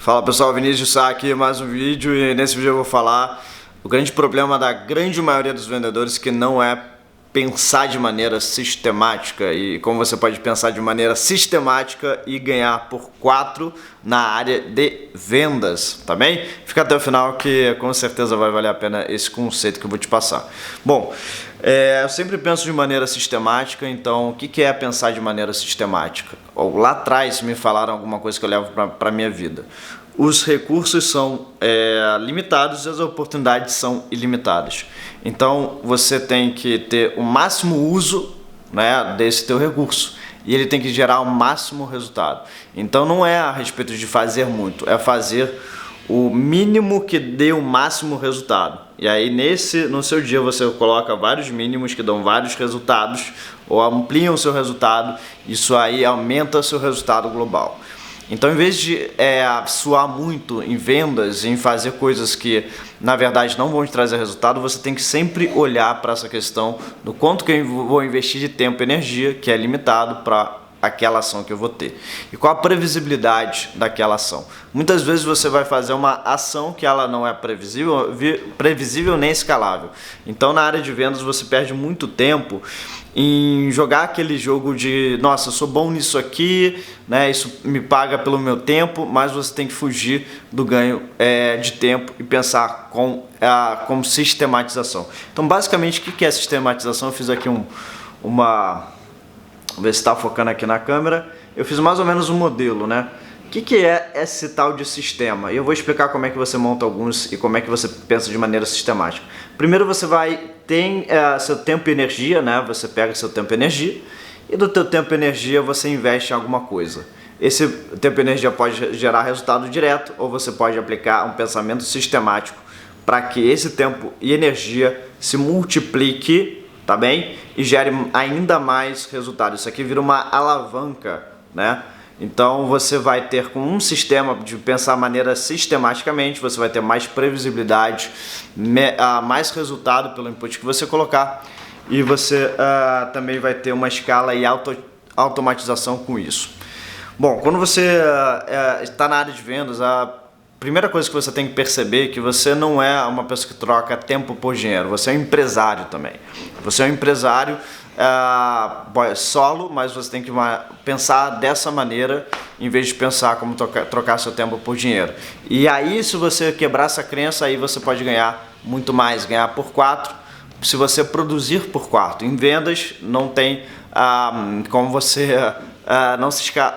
Fala pessoal, Vinícius Sá aqui, mais um vídeo, e nesse vídeo eu vou falar o grande problema da grande maioria dos vendedores, que não é pensar de maneira sistemática, e como você pode pensar de maneira sistemática e ganhar por 4 na área de vendas, tá bem? Fica até o final que com certeza vai valer a pena esse conceito que eu vou te passar. Bom, eu sempre penso de maneira sistemática, então o que é pensar de maneira sistemática? Lá atrás me falaram alguma coisa que eu levo para a minha vida. Os recursos são limitados e as oportunidades são ilimitadas. Então você tem que ter o máximo uso, né, desse teu recurso, e ele tem que gerar o máximo resultado. Então não é a respeito de fazer muito, é fazer o mínimo que dê o máximo resultado. E aí no seu dia você coloca vários mínimos que dão vários resultados ou ampliam o seu resultado. Isso aí aumenta o seu resultado global. Então, em vez de suar muito em vendas, em fazer coisas que na verdade não vão te trazer resultado, você tem que sempre olhar para essa questão do quanto que eu vou investir de tempo e energia, que é limitado para aquela ação que eu vou ter. E qual a previsibilidade daquela ação? Muitas vezes você vai fazer uma ação que ela não é previsível nem escalável. Então na área de vendas você perde muito tempo em jogar aquele jogo de nossa, eu sou bom nisso aqui, né? Isso me paga pelo meu tempo, mas você tem que fugir do ganho de tempo e pensar como sistematização. Então basicamente o que é sistematização? Eu fiz aqui uma... Vamos ver se está focando aqui na câmera. Eu fiz mais ou menos um modelo, né? O que é esse tal de sistema? E eu vou explicar como é que você monta alguns e como é que você pensa de maneira sistemática. Primeiro você tem seu tempo e energia, né? Você pega seu tempo e energia e do teu tempo e energia você investe em alguma coisa. Esse tempo e energia pode gerar resultado direto ou você pode aplicar um pensamento sistemático para que esse tempo e energia se multiplique, tá bem? E gere ainda mais resultado. Isso aqui vira uma alavanca, né? Então você vai ter com um sistema de pensar maneira sistematicamente, você vai ter mais previsibilidade, mais resultado pelo input que você colocar, e você também vai ter uma escala e automatização com isso. Bom, quando você está na área de vendas, a primeira coisa que você tem que perceber é que você não é uma pessoa que troca tempo por dinheiro, você é um empresário também. Você é um empresário solo, mas você tem que pensar dessa maneira em vez de pensar como trocar seu tempo por dinheiro. E aí, se você quebrar essa crença, aí você pode ganhar muito mais, ganhar por 4, se você produzir por 4. Em vendas não tem como você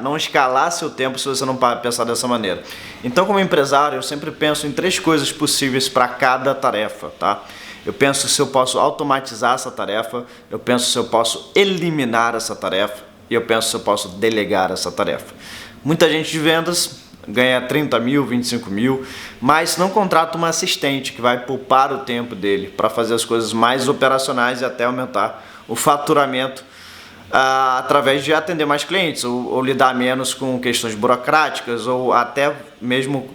não escalar seu tempo se você não pensar dessa maneira. Então, como empresário, eu sempre penso em 3 coisas possíveis para cada tarefa, tá? Eu penso se eu posso automatizar essa tarefa, eu penso se eu posso eliminar essa tarefa e eu penso se eu posso delegar essa tarefa. Muita gente de vendas ganha 30 mil, 25 mil, mas não contrata uma assistente que vai poupar o tempo dele para fazer as coisas mais operacionais e até aumentar o faturamento através de atender mais clientes ou lidar menos com questões burocráticas ou até mesmo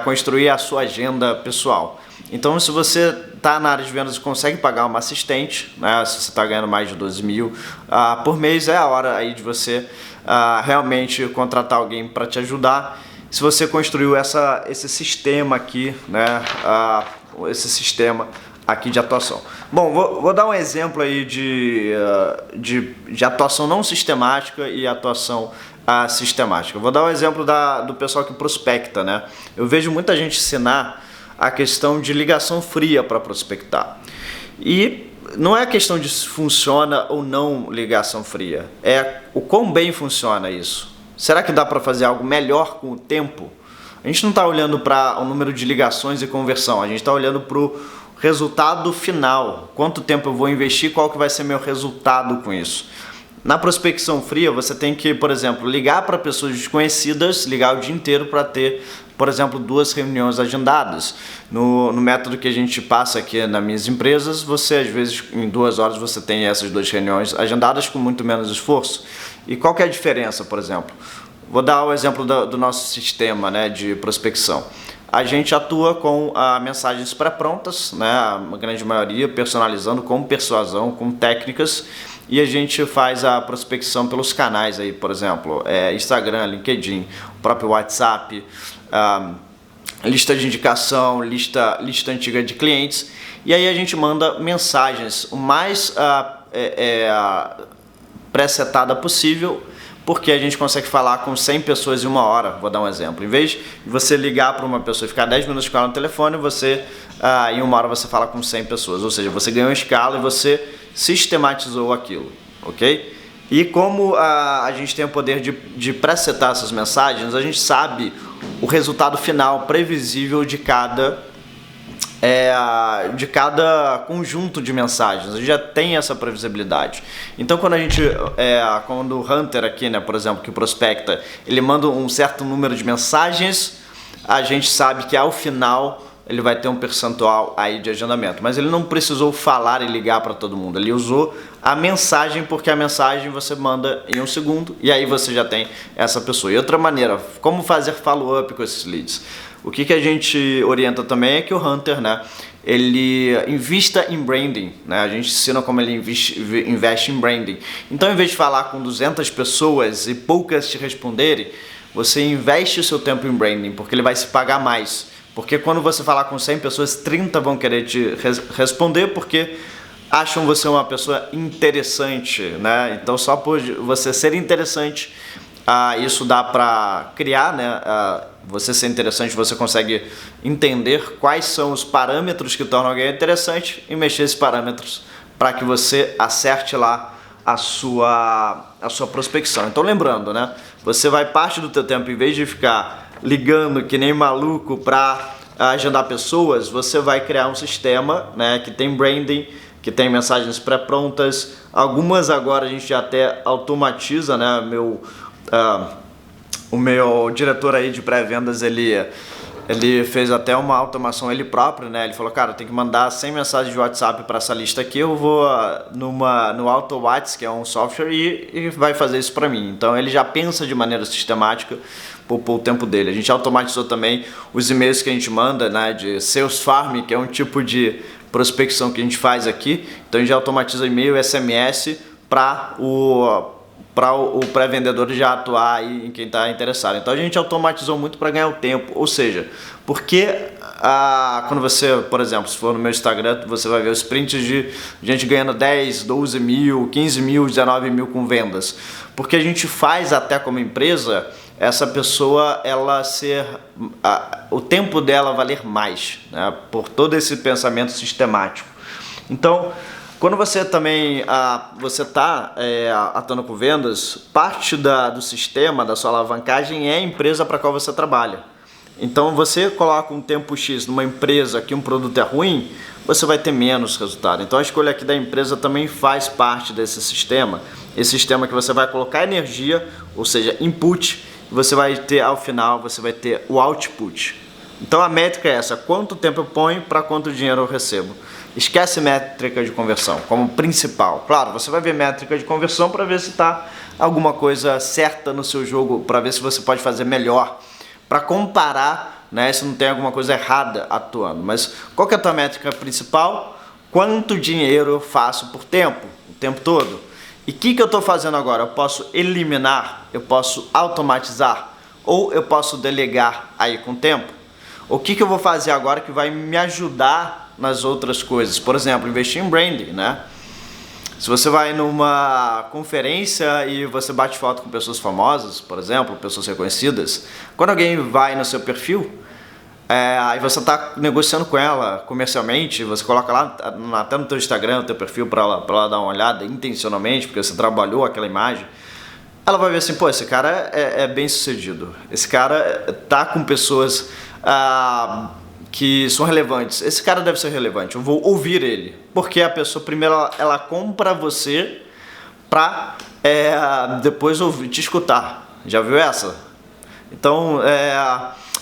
construir a sua agenda pessoal. Então, se você está na área de vendas e consegue pagar uma assistente, né, se você está ganhando mais de 12 mil por mês, é a hora aí de você realmente contratar alguém para te ajudar. Se você construiu esse sistema aqui, né, esse sistema aqui de atuação. Bom, vou dar um exemplo aí de atuação não sistemática e atuação sistemática. Vou dar um exemplo do pessoal que prospecta, né? Eu vejo muita gente ensinar a questão de ligação fria para prospectar. E não é a questão de se funciona ou não ligação fria, é o quão bem funciona isso. Será que dá para fazer algo melhor com o tempo? A gente não está olhando para o número de ligações e conversão, a gente está olhando para o resultado final. Quanto tempo eu vou investir, qual que vai ser meu resultado com isso? Na prospecção fria, você tem que, por exemplo, ligar para pessoas desconhecidas, ligar o dia inteiro para ter, por exemplo, 2 reuniões agendadas. No método que a gente passa aqui nas minhas empresas, você às vezes em 2 horas você tem essas 2 reuniões agendadas com muito menos esforço. E qual que é a diferença, por exemplo? Vou dar o exemplo do nosso sistema, né, de prospecção. A gente atua com mensagens pré-prontas, né, a grande maioria personalizando com persuasão, com técnicas, e a gente faz a prospecção pelos canais aí, por exemplo, Instagram, LinkedIn próprio WhatsApp, lista de indicação, lista antiga de clientes, e aí a gente manda mensagens o mais pré-setada possível, porque a gente consegue falar com 100 pessoas em 1 hora. Vou dar um exemplo. Em vez de você ligar para uma pessoa e ficar 10 minutos com ela no telefone, em 1 hora você fala com 100 pessoas. Ou seja, você ganhou escala e você sistematizou aquilo, ok? E como a gente tem o poder de pré-setar essas mensagens, a gente sabe o resultado final previsível de cada conjunto de mensagens. A gente já tem essa previsibilidade. Então quando o Hunter aqui, né, por exemplo, que prospecta, ele manda um certo número de mensagens, a gente sabe que ao final ele vai ter um percentual aí de agendamento. Mas ele não precisou falar e ligar para todo mundo. Ele usou a mensagem, porque a mensagem você manda em 1 segundo e aí você já tem essa pessoa. E outra maneira, como fazer follow-up com esses leads? O que a gente orienta também é que o Hunter, né, ele invista em branding, né? A gente ensina como ele investe em branding. Então, em vez de falar com 200 pessoas e poucas te responderem, você investe o seu tempo em branding, porque ele vai se pagar mais. Porque quando você falar com 100 pessoas, 30 vão querer te responder porque acham você uma pessoa interessante, né? Então, só por você ser interessante, isso dá para criar, né? Você ser interessante, você consegue entender quais são os parâmetros que tornam alguém interessante e mexer esses parâmetros para que você acerte lá a sua prospecção. Então, lembrando, né? Você vai parte do teu tempo, em vez de ficar ligando que nem maluco para agendar pessoas, você vai criar um sistema, né, que tem branding, que tem mensagens pré-prontas. Algumas agora a gente já até automatiza, né? O meu diretor aí de pré-vendas, ele fez até uma automação ele próprio, né? Ele falou, cara, tem que mandar 100 mensagens de WhatsApp para essa lista aqui, eu vou no AutoWhats, que é um software, e vai fazer isso para mim. Então ele já pensa de maneira sistemática, poupou o tempo dele. A gente automatizou também os e-mails que a gente manda, né, de Sales Farm, que é um tipo de prospecção que a gente faz aqui. Então a gente automatiza e-mail, SMS para o pré-vendedor já atuar aí em quem está interessado. Então a gente automatizou muito para ganhar o tempo. Ou seja, porque quando você, por exemplo, se for no meu Instagram, você vai ver os prints de gente ganhando 10, 12 mil, 15 mil, 19 mil com vendas. Porque a gente faz até como empresa essa pessoa o tempo dela valer mais, né, por todo esse pensamento sistemático. Então, quando você também está atuando com vendas, parte do sistema, da sua alavancagem é a empresa para a qual você trabalha. Então, você coloca um tempo X numa empresa que um produto é ruim, você vai ter menos resultado. Então, a escolha aqui da empresa também faz parte desse sistema. Esse sistema que você vai colocar energia, ou seja, input, e você vai ter, ao final, você vai ter o output. Então, a métrica é essa: quanto tempo eu ponho para quanto dinheiro eu recebo. Esquece métrica de conversão como principal. Claro, você vai ver métrica de conversão para ver se está alguma coisa certa no seu jogo, para ver se você pode fazer melhor, para comparar, né, se não tem alguma coisa errada atuando. Mas qual que é a tua métrica principal? Quanto dinheiro eu faço por tempo, o tempo todo? E o que eu estou fazendo agora? Eu posso eliminar, eu posso automatizar ou eu posso delegar aí com o tempo? O que eu vou fazer agora que vai me ajudar nas outras coisas? Por exemplo, investir em branding, né? Se você vai numa conferência e você bate foto com pessoas famosas, por exemplo, pessoas reconhecidas, quando alguém vai no seu perfil, aí você está negociando com ela comercialmente, você coloca lá até no teu Instagram, no teu perfil, para ela dar uma olhada intencionalmente, porque você trabalhou aquela imagem. Ela vai ver assim, pô, esse cara é bem sucedido, esse cara tá com pessoas que são relevantes, esse cara deve ser relevante, eu vou ouvir ele. Porque a pessoa primeiro ela compra você para depois te escutar. Já viu essa? Então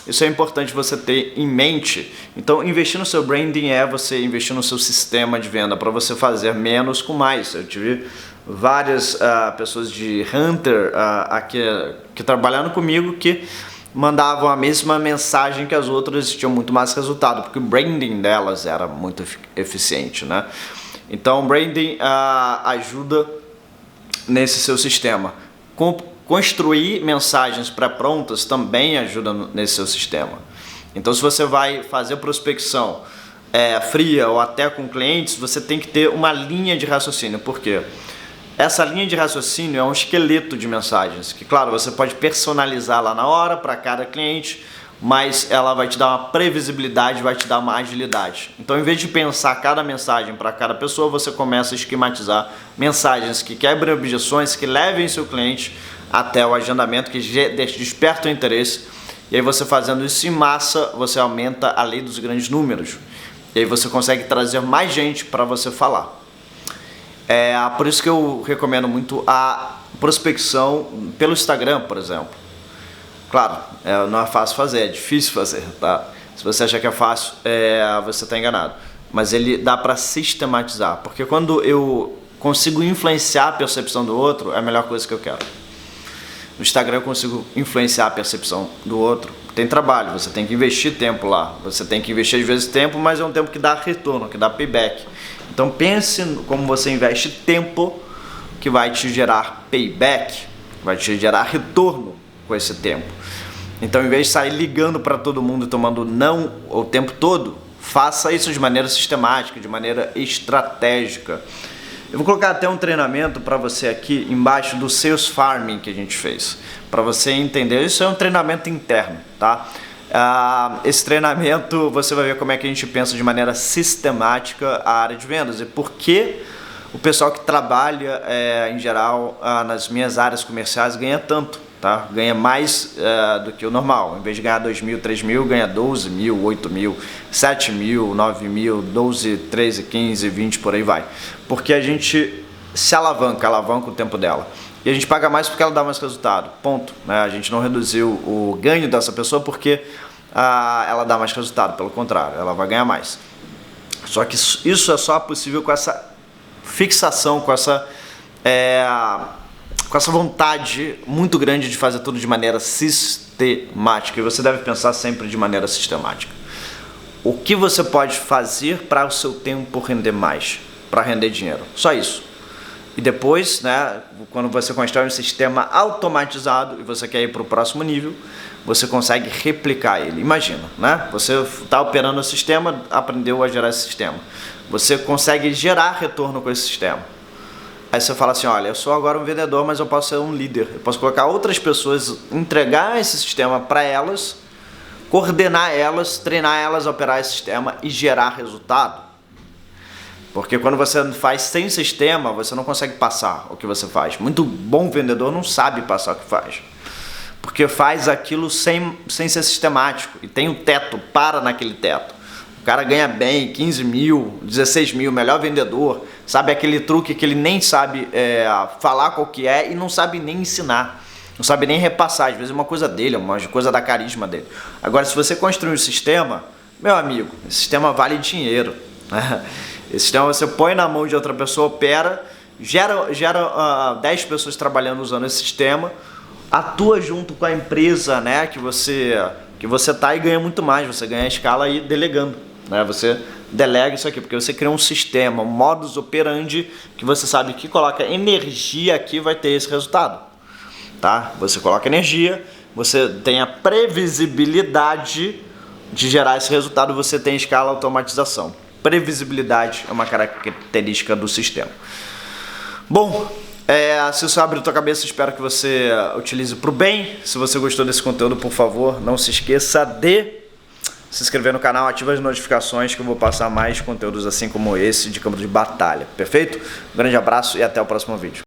isso é importante você ter em mente. Então, investir no seu branding é você investir no seu sistema de venda para você fazer menos com mais. Eu tive várias pessoas de Hunter aqui que trabalharam comigo que mandavam a mesma mensagem que as outras e tinham muito mais resultado, porque o branding delas era muito eficiente, né? Então, o branding ajuda nesse seu sistema. construir mensagens pré-prontas também ajuda nesse seu sistema. Então, se você vai fazer prospecção fria ou até com clientes, você tem que ter uma linha de raciocínio. Por quê? Essa linha de raciocínio é um esqueleto de mensagens, que claro, você pode personalizar lá na hora para cada cliente, mas ela vai te dar uma previsibilidade, vai te dar uma agilidade. Então, em vez de pensar cada mensagem para cada pessoa, você começa a esquematizar mensagens que quebrem objeções, que levem seu cliente até o agendamento, que desperta o interesse. E aí você fazendo isso em massa, você aumenta a lei dos grandes números. E aí você consegue trazer mais gente para você falar. Por isso que eu recomendo muito a prospecção pelo Instagram, por exemplo. Claro, não é fácil fazer, é difícil fazer, tá? Se você achar que é fácil, você está enganado. Mas ele dá para sistematizar, porque quando eu consigo influenciar a percepção do outro, é a melhor coisa que eu quero. No Instagram eu consigo influenciar a percepção do outro. Tem trabalho, você tem que investir tempo lá. Você tem que investir às vezes tempo, mas é um tempo que dá retorno, que dá payback. Então pense como você investe tempo que vai te gerar payback, vai te gerar retorno com esse tempo. Então, em vez de sair ligando para todo mundo e tomando não o tempo todo, faça isso de maneira sistemática, de maneira estratégica. Eu vou colocar até um treinamento para você aqui embaixo do Sales Farming que a gente fez, para você entender. Isso é um treinamento interno, tá? Esse treinamento você vai ver como é que a gente pensa de maneira sistemática a área de vendas e por que o pessoal que trabalha em geral nas minhas áreas comerciais ganha tanto, tá? Ganha mais do que o normal. Em vez de ganhar 2 mil, 3 mil, ganha 12 mil, 8 mil, 7 mil, 9 mil, 12, 13, 15, 20, por aí vai. Porque a gente se alavanca o tempo dela. E a gente paga mais porque ela dá mais resultado, ponto. Né? A gente não reduziu o ganho dessa pessoa porque ela dá mais resultado, pelo contrário, ela vai ganhar mais. Só que isso é só possível com essa fixação, com essa vontade muito grande de fazer tudo de maneira sistemática. E você deve pensar sempre de maneira sistemática. O que você pode fazer para o seu tempo render mais, para render dinheiro? Só isso. E depois, né, quando você constrói um sistema automatizado e você quer ir para o próximo nível, você consegue replicar ele. Imagina, né? Você está operando o sistema, aprendeu a gerar esse sistema. Você consegue gerar retorno com esse sistema. Aí você fala assim, olha, eu sou agora um vendedor, mas eu posso ser um líder. Eu posso colocar outras pessoas, entregar esse sistema para elas, coordenar elas, treinar elas a operar esse sistema e gerar resultado. Porque quando você faz sem sistema, você não consegue passar o que você faz. Muito bom vendedor não sabe passar o que faz. Porque faz aquilo sem ser sistemático. E tem um teto, para naquele teto. O cara ganha bem, 15 mil, 16 mil, melhor vendedor. Sabe aquele truque que ele nem sabe falar qual que é e não sabe nem ensinar. Não sabe nem repassar. Às vezes é uma coisa dele, é uma coisa da carisma dele. Agora, se você construir um sistema, meu amigo, esse sistema vale dinheiro. Esse sistema você põe na mão de outra pessoa, opera, gera 10 pessoas trabalhando usando esse sistema, atua junto com a empresa, né, que você tá e ganha muito mais, você ganha a escala aí delegando, né, você delega isso aqui, porque você cria um sistema, um modus operandi, que você sabe que coloca energia aqui vai ter esse resultado, tá? Você coloca energia, você tem a previsibilidade de gerar esse resultado, você tem escala automatização. Previsibilidade é uma característica do sistema. Bom, se isso abre a tua cabeça, espero que você utilize para o bem. Se você gostou desse conteúdo, por favor, não se esqueça de se inscrever no canal, ativa as notificações que eu vou passar mais conteúdos assim como esse de campo de batalha. Perfeito? Um grande abraço e até o próximo vídeo.